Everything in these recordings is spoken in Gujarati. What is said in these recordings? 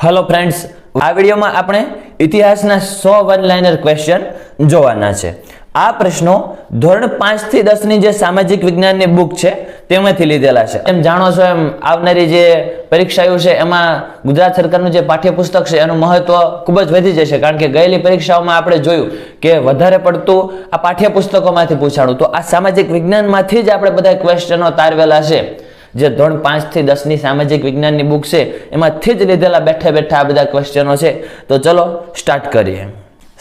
हेलो फ्रेंड्स, आ वीडियो में આપણે ઇતિહાસના 100 વન લાઇનર ક્વેશ્ચન જોવાના છે। આ પ્રશ્નો ધોરણ 5 થી 10 ની જે સામાજિક વિજ્ઞાનની બુક છે તેમાંથી લીધેલા છે। એમ જાણો છો એમ આવનારી જે પરીક્ષાઓ છે એમાં ગુજરાત સરકારનું જે પાઠ્યપુસ્તક છે એનું મહત્વ ખૂબ જ વધી જશે, કારણ કે ગયેલી પરીક્ષાઓમાં આપણે જોયું કે વધારે પડતું આ પાઠ્યપુસ્તકોમાંથી પૂછાણું, તો આ સામાજિક વિજ્ઞાનમાંથી જ આપણે બધા ક્વેશ્ચનો તારવેલા છે। જે ધોરણ 5 થી 10 ની સામાજિક વિજ્ઞાનની બુક છે એમાંથી જ લીધેલા બેઠા બેઠા આ બધા ક્વેશ્ચનો છે। તો ચલો સ્ટાર્ટ કરીએ।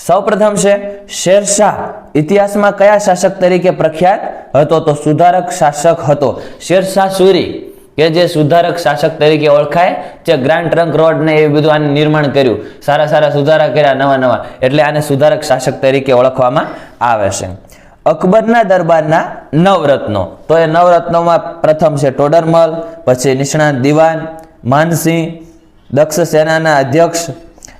સૌપ્રથમ છે શેરશાહ ઇતિહાસમાં કયા શાસક તરીકે પ્રખ્યાત હતો? તો સુધારક શાસક હતો। શેરશાહ સૂરી કે જે સુધારક શાસક તરીકે ઓળખાય, જે ગ્રાન્ડ ટ્રંક રોડ ને એ બધું આને નિર્માણ કર્યું, સારા સારા સુધારા કર્યા નવા નવા, એટલે આને સુધારક શાસક તરીકે ઓળખવામાં આવે છે। અકબરના દરબારના નવરત્નો, તો એ નવરત્નોમાં પ્રથમ છે ટોડરમલ, પછી નિષ્ણાત દિવાન, માનસિંહ દક્ષ સેનાના અધ્યક્ષ,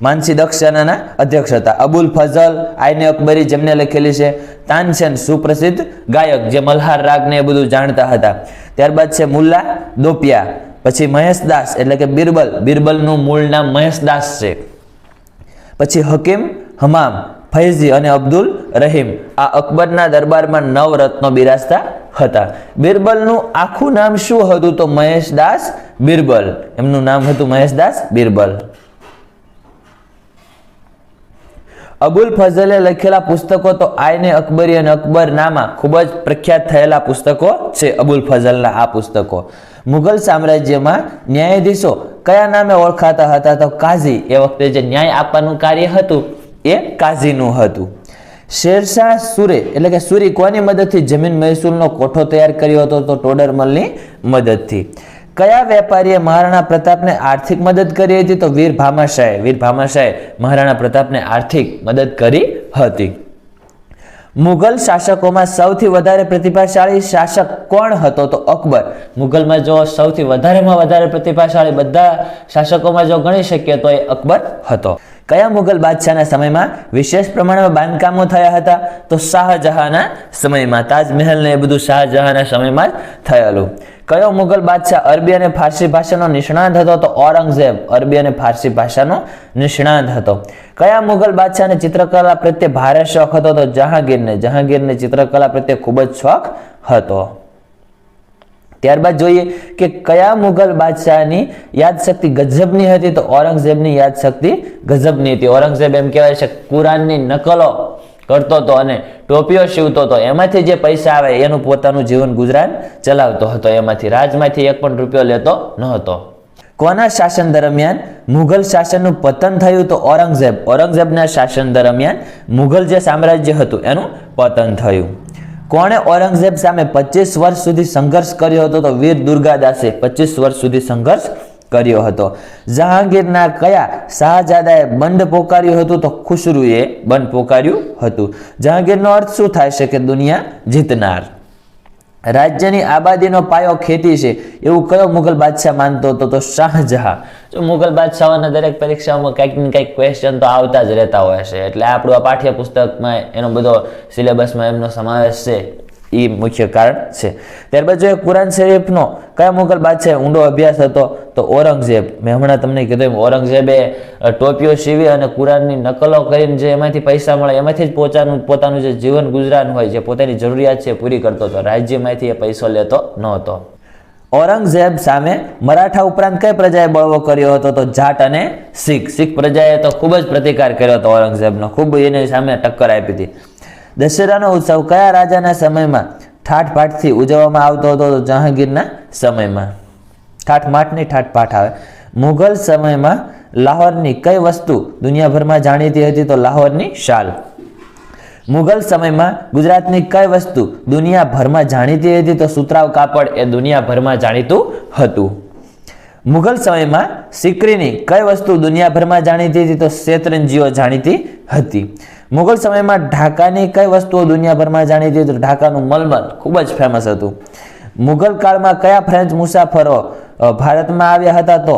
માનસિંહ દક્ષ સેનાના અધ્યક્ષ હતા। અબુલ ફઝલ આઈને અકબરી જેમને લખેલી છે। તાનસેન સુપ્રસિદ્ધ ગાયક, જે મલ્હાર રાગ ને એ બધું જાણતા હતા। ત્યારબાદ છે મુલ્લા દોપિયા, પછી મહેશદાસ એટલે કે બિરબલ, બિરબલનું મૂળ નામ મહેશદાસ છે। પછી હકીમ હમામ, ફૈઝી અને અબ્દુલ રહીમ, આ અકબરના દરબારમાં નવરત્નો બિરાજતા હતા। બિરબલનું આખું નામ શું હતું? તો મહેશદાસ બિરબલ, એમનું નામ હતું મહેશદાસ બિરબલ। અબુલ ફઝલે લખેલા પુસ્તકો તો આઈને અકબરી અને અકબરનામા ખૂબ જ પ્રખ્યાત થયેલા પુસ્તકો છે અબુલ ફઝલના આ પુસ્તકો। મુઘલ સામ્રાજ્યમાં ન્યાયાધીશો કયા નામે ઓળખાતા હતા? તો કાઝી, એ વખતે જે ન્યાય આપવાનું કાર્ય હતું એ કાઝીનું હતું। શેરશાહ સૂરે એટલે કે સૂરી કોની મદદથી જમીન મહેસૂલનો કોઠો તૈયાર કર્યો હતો? તો ટોડરમલની મદદથી। કયા વેપારીએ મહારાણા પ્રતાપને આર્થિક મદદ કરી હતી? તો વીર ભામાશાહે, વીર ભામાશાહે મહારાણા પ્રતાપને આર્થિક મદદ કરી હતી। મુઘલ શાસકોમાં સૌથી વધારે પ્રતિભાશાળી શાસક કોણ હતો? તો અકબર। મુઘલમાં જો સૌથી વધારેમાં વધારે પ્રતિભાશાળી બધા શાસકોમાં જો ગણી શકીએ તો એ અકબર હતો। કયા મુઘલ બાદશાહના સમયમાં વિશેષ પ્રમાણમાં બાંધકામો થયા હતા? તો શાહજહાંના સમયમાં, તાજમહેલ ને એ બધું શાહજહાંના સમયમાં જ થયેલું। કયો મુઘલ બાદશાહ અરબી અને ફારસી ભાષાનો નિષ્ણાત હતો? તો ઔરંગઝેબ અરબી અને ફારસી ભાષાનો નિષ્ણાત હતો। કયા મુઘલ બાદશાહને ચિત્રકલા પ્રત્યે ભારે શોખ હતો? તો જહાંગીરને, જહાંગીરને ચિત્રકલા પ્રત્યે ખૂબ જ શોખ હતો। ત્યારબાદ જોઈએ કે કયા મુઘલ બાદશાહની યાદશક્તિ ગજબની હતી? તો ઔરંગઝેબની યાદશક્તિ ગજબની હતી। ઔરંગઝેબ એમ કહેવાય છે કુરાનની નકલો કરતો હતો અને ટોપીઓ સીવતો હતો, એમાંથી જે પૈસા આવે એનું પોતાનું જીવન ગુજરાન ચલાવતો હતો, એમાંથી રાજમાંથી એક પણ રૂપિયો લેતો ન હતો। કોના શાસન દરમિયાન મુઘલ શાસનનું પતન થયું? તો ઔરંગઝેબ, ઔરંગઝેબના શાસન દરમિયાન મુઘલ જે સામ્રાજ્ય હતું એનું પતન થયું। કોણે ઔરંગઝેબ સામે 25 વર્ષ સુધી સંઘર્ષ કર્યો હતો? તો વીર દુર્ગાદાસે 25 વર્ષ સુધી સંઘર્ષ કર્યો હતો। જહાંગીરના કયા શાહજાદાએ બંધ પોકાર્યું હતું? તો ખુસરુએ બંધ પોકાર્યું હતું। જહાંગીરનો અર્થ શું થાય છે? કે દુનિયા જીતનાર। રાજ્યની આબાદીનો પાયો ખેતી છે એવું કયો મુઘલ બાદશાહ માનતો હતો? તો શાહજહાં। જો મુઘલ બાદશાહોના દરેક પરીક્ષાઓમાં કંઈક ને કંઈક ક્વેશ્ચન તો આવતા જ રહેતા હોય છે, એટલે આપણું આ પાઠ્યપુસ્તકમાં એનો બધો સિલેબસમાં એમનો સમાવેશ છે, એ મુખ્ય કારણ છે। ત્યારબાદ જો કુરાન શરીફનો કયા મુઘલ બાદશાહે ઊંડો અભ્યાસ હતો? તો ઔરંગઝેબ। મેં હમણાં તમને કીધું એમ ઔરંગઝેબે ટોપીઓ સીવી અને કુરાનની નકલો કરીને જે એમાંથી પૈસા મળે એમાંથી જ પોતાનું જે જીવન ગુજરાન હોય, જે પોતાની જરૂરિયાત છે પૂરી કરતો હતો, રાજ્યમાંથી એ પૈસો લેતો નહોતો। ઔરંગઝેબ સામે મરાઠા ઉપરાંત કઈ પ્રજાએ બળવો કર્યો હતો? તો જાટ અને શીખ, શીખ પ્રજાએ તો ખૂબ જ પ્રતિકાર કર્યો હતો ઔરંગઝેબનો, ખૂબ એની સામે ટક્કર આપી હતી। દશેરાનો ઉત્સવ કયા રાજાના સમયમાં ઠાઠપાઠથી ઉજવવામાં આવતો હતો? તો જહાંગીરના સમયમાં। ઠાઠમાઠ નહીં, ઠાઠપાઠ આવે। મુઘલ સમયમાં લાહોરની કઈ વસ્તુ દુનિયાભરમાં જાણીતી હતી? તો લાહોરની શાલ। મુઘલ સમયમાં ગુજરાતની કઈ વસ્તુ દુનિયાભરમાં જાણીતી હતી? તો સુતરાઉ કાપડ એ દુનિયાભરમાં જાણીતું હતું। મુઘલ સમયમાં સિકરીની કઈ વસ્તુ દુનિયાભરમાં જાણીતી હતી? તો શેતરંજીઓ જાણીતી હતી। મુઘલ સમયમાં ઢાકાની કઈ વસ્તુઓ દુનિયાભરમાં જાણીતી હતી? ઢાકાનું મલમલ ખૂબ જ ફેમસ હતું। મુઘલ કાળમાં કયા ફ્રેન્ચ મુસાફરો ભારતમાં આવ્યા હતા? તો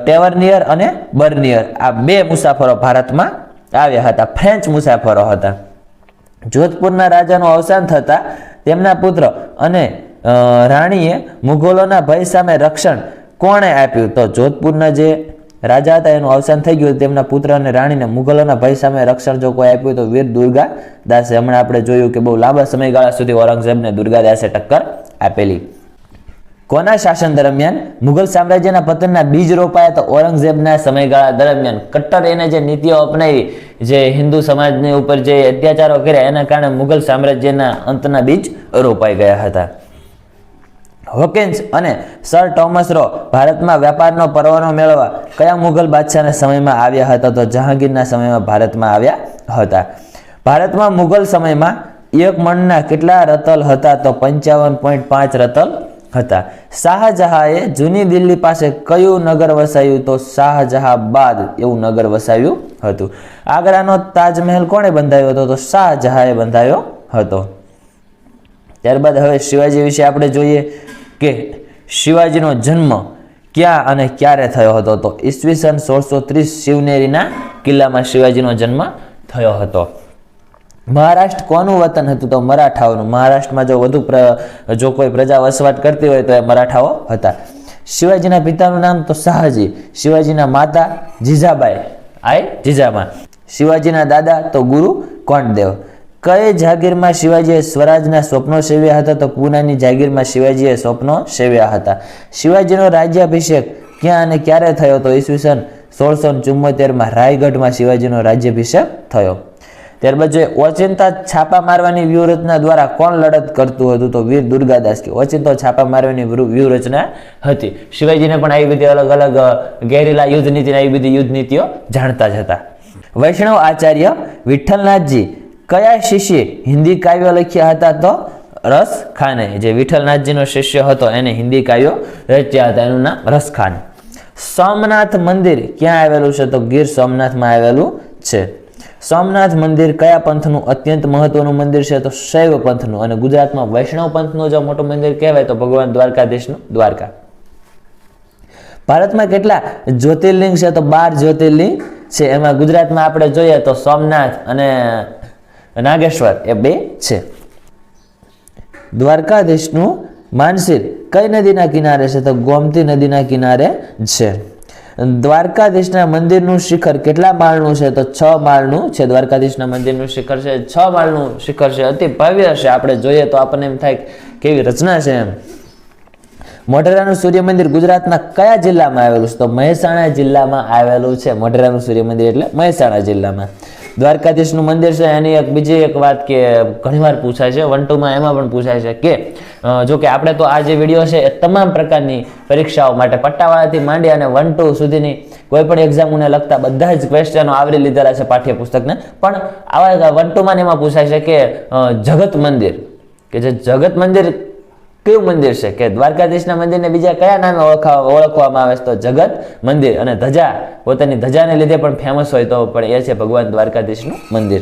ટેવર્નિયર અને બર્નિયર, આ બે મુસાફરો ભારતમાં આવ્યા હતા, ફ્રેન્ચ મુસાફરો હતા। જોધપુરના રાજાનું અવસાન થતા તેમના પુત્ર અને રાણીએ મુઘલોના ભય સામે રક્ષણ કોણે આપ્યું? તો જોધપુરના જે રાજા હતા એનું અવસાન થઈ ગયું. તેમના પુત્ર અને રાણીને મુગલોના ભય સામે રક્ષણ જો કોઈ આપ્યું તો વીર દુર્ગાદાસે. હમણાં આપણે જોયું કે બહુ લાંબા સમયગાળા સુધી ઔરંગઝેબને દુર્ગાદાસે ટક્કર આપેલી. કોના શાસન દરમિયાન મુગલ સામ્રાજ્યના પતનના બીજ રોપાયા? તો ઔરંગઝેબના સમયગાળા દરમિયાન. કટ્ટર એને જે નીતિઓ અપનાવી, જે હિન્દુ સમાજની ઉપર જે અત્યાચારો કર્યા, એના કારણે મુગલ સામ્રાજ્યના અંતના બીજ રોપાઈ ગયા હતા. હોકિન્સ અને સર ટોમસ રો ભારતમાં વેપારનો પરવાનો મેળવવા કયા મુગલ બાદશાહના સમયમાં આવ્યા હતા? તો જહાંગીરના સમયમાં ભારતમાં આવ્યા હતા. ભારતમાં મુગલ સમયમાં એક મણના કેટલા રતલ હતા? તો 55.5 રતલ હતા. શાહજહાએ જૂની દિલ્હી પાસે કયું નગર વસાવ્યું? તો શાહજહાબાદ એવું નગર વસાવ્યું હતું. આગ્રાનો તાજમહેલ કોણે બંધાવ્યો હતો? તો શાહજહાએ બંધાવ્યો હતો. ત્યારબાદ હવે શિવાજી વિશે આપણે જોઈએ કે શિવાજીનો જન્મ ક્યાં અને ક્યારે થયો હતો? તો ઈસવીસન 1630 શિવનેરીના કિલ્લામાં શિવાજીનો જન્મ થયો હતો. મહારાષ્ટ્ર કોનું વતન હતું? તો મરાઠાઓનું. મહારાષ્ટ્રમાં જો કોઈ પ્રજા વસવાટ કરતી હોય તો એ મરાઠાઓ હતા. શિવાજીના પિતાનું નામ? તો શાહજી. શિવાજીના માતા જીજાબાઈ જીજાબા. શિવાજીના દાદા? તો ગુરુ કોંડદેવ. કઈ જાગીરમાં શિવાજીએ સ્વરાજના સ્વપ્નો સેવ્યા હતા? તો પૂનાની જાગીરમાં શિવાજીએ સ્વપ્નો સેવ્યા હતા. શિવાજીનો રાજ્યાભિષેક ક્યાં અને ક્યારે થયો? તો ઈસવીસન 1674માં રાયગઢમાં શિવાજીનો રાજ્યાભિષેક થયો. ત્યારબાદ જોઈએ ઓચિંતા છાપા મારવાની વ્યૂહરચના દ્વારા કોણ લડત કરતું હતું? તો વીર દુર્ગાદાસ. કે ઓચિંતો છાપા મારવાની વ્યૂહરચના હતી. શિવાજીને પણ આવી બધી અલગ અલગ ગેરીલા યુદ્ધ નીતિ, આવી બધી યુદ્ધ નીતિઓ જાણતા જ હતા. વૈષ્ણવ આચાર્ય વિઠ્ઠલનાથજી કયા શિષ્ય હિન્દી કાવ્યો લખ્યા હતા? તો રસખાને. જે વિઠ્ઠલનાથજીનો શિષ્ય હતો એને હિન્દી કાવ્યો રચ્યા હતા, એનું નામ રસખાન. સોમનાથ મંદિર ક્યાં આવેલું છે? તો ગીર સોમનાથમાં આવેલું છે. સોમનાથ મંદિર કયા પંથનું અત્યંત મહત્વનું મંદિર છે? તો શૈવ પંથનું. અને ગુજરાતમાં વૈષ્ણવ પંથનું જો મોટું મંદિર કહેવાય તો ભગવાન દ્વારકાધીશનું દ્વારકા. ભારતમાં કેટલા જ્યોતિર્લિંગ છે? તો 12 જ્યોતિર્લિંગ છે. એમાં ગુજરાતમાં આપણે જોઈએ તો સોમનાથ અને નાગેશ્વર એ 2 છે. દ્વારકાધીશનું માનસિર કઈ નદીના કિનારે છે? તો ગોમતી નદીના કિનારે છે. દ્વારકાધીશના મંદિરનું શિખર કેટલા માળનું છે? તો 6 માળનું છે. દ્વારકાધીશના મંદિરનું શિખર છે 6 માળનું શિખર છે. અતિ ભવ્ય છે. આપણે જોઈએ તો આપણને એમ થાય કેવી રચના છે એમ. મોઢેરાનું સૂર્ય મંદિર ગુજરાતના કયા જિલ્લામાં આવેલું છે? તો મહેસાણા જિલ્લામાં આવેલું છે. મોઢેરાનું સૂર્ય મંદિર એટલે મહેસાણા જિલ્લામાં. દ્વારકાધીશનું મંદિર છે એની બીજી એક વાત કે ઘણીવાર પૂછાય છે, 1 2 માં એમાં પણ પૂછાય છે કે જો કે આપણે તો આ જે વિડીયો છે એ તમામ પ્રકારની પરીક્ષાઓ માટે પટ્ટાવાળાથી માંડી અને 1 2 સુધીની કોઈ પણ એક્ઝામોને લગતા બધા જ ક્વેશ્ચનો આવરી લીધેલા છે પાઠ્યપુસ્તકને. પણ આવા 1 2 માં એમાં પૂછાય છે કે જગત મંદિર, કે જે જગત મંદિર કયું મંદિર છે? કે દ્વારકાધીશના મંદિરને બીજા કયા નામે ઓળખવામાં આવે છે? તો જગત મંદિર. અને ધજા, પોતાની ધજાને લીધે પણ ફેમસ હોય તો પણ એ છે ભગવાન દ્વારકાધીશનું મંદિર.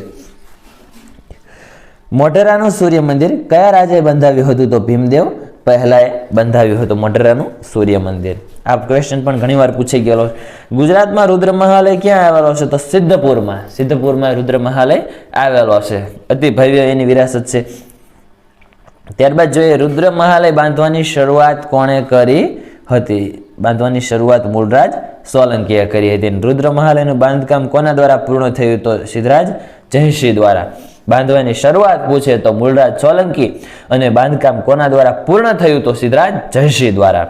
મોઢેરાનું સૂર્ય મંદિર કયા રાજાએ બંધાવ્યું હતું? તો ભીમદેવ પહેલાએ બંધાવ્યું હતું મોઢેરાનું સૂર્ય મંદિર. આ ક્વેશ્ચન પણ ઘણીવાર પૂછાઈ ગયેલો. ગુજરાતમાં રુદ્ર મહાલય ક્યાં આવેલો છે? તો સિદ્ધપુરમાં. સિદ્ધપુરમાં રુદ્ર મહાલય આવેલો છે. અતિ ભવ્ય એની વિરાસત છે. ત્યારબાદ જોઈએ રુદ્ર મહાલય બાંધવાની શરૂઆત કોણે કરી હતી? બાંધવાની શરૂઆત મૂળરાજ સોલંકીએ કરી હતી. રુદ્ર મહાલયનું બાંધકામ કોના દ્વારા પૂર્ણ થયું? તો સિદ્ધરાજ જયસિંહ દ્વારા. બાંધવાની શરૂઆત પૂછે તો મૂળરાજ સોલંકી, અને બાંધકામ કોના દ્વારા પૂર્ણ થયું? તો સિદ્ધરાજ જયસિંહ દ્વારા.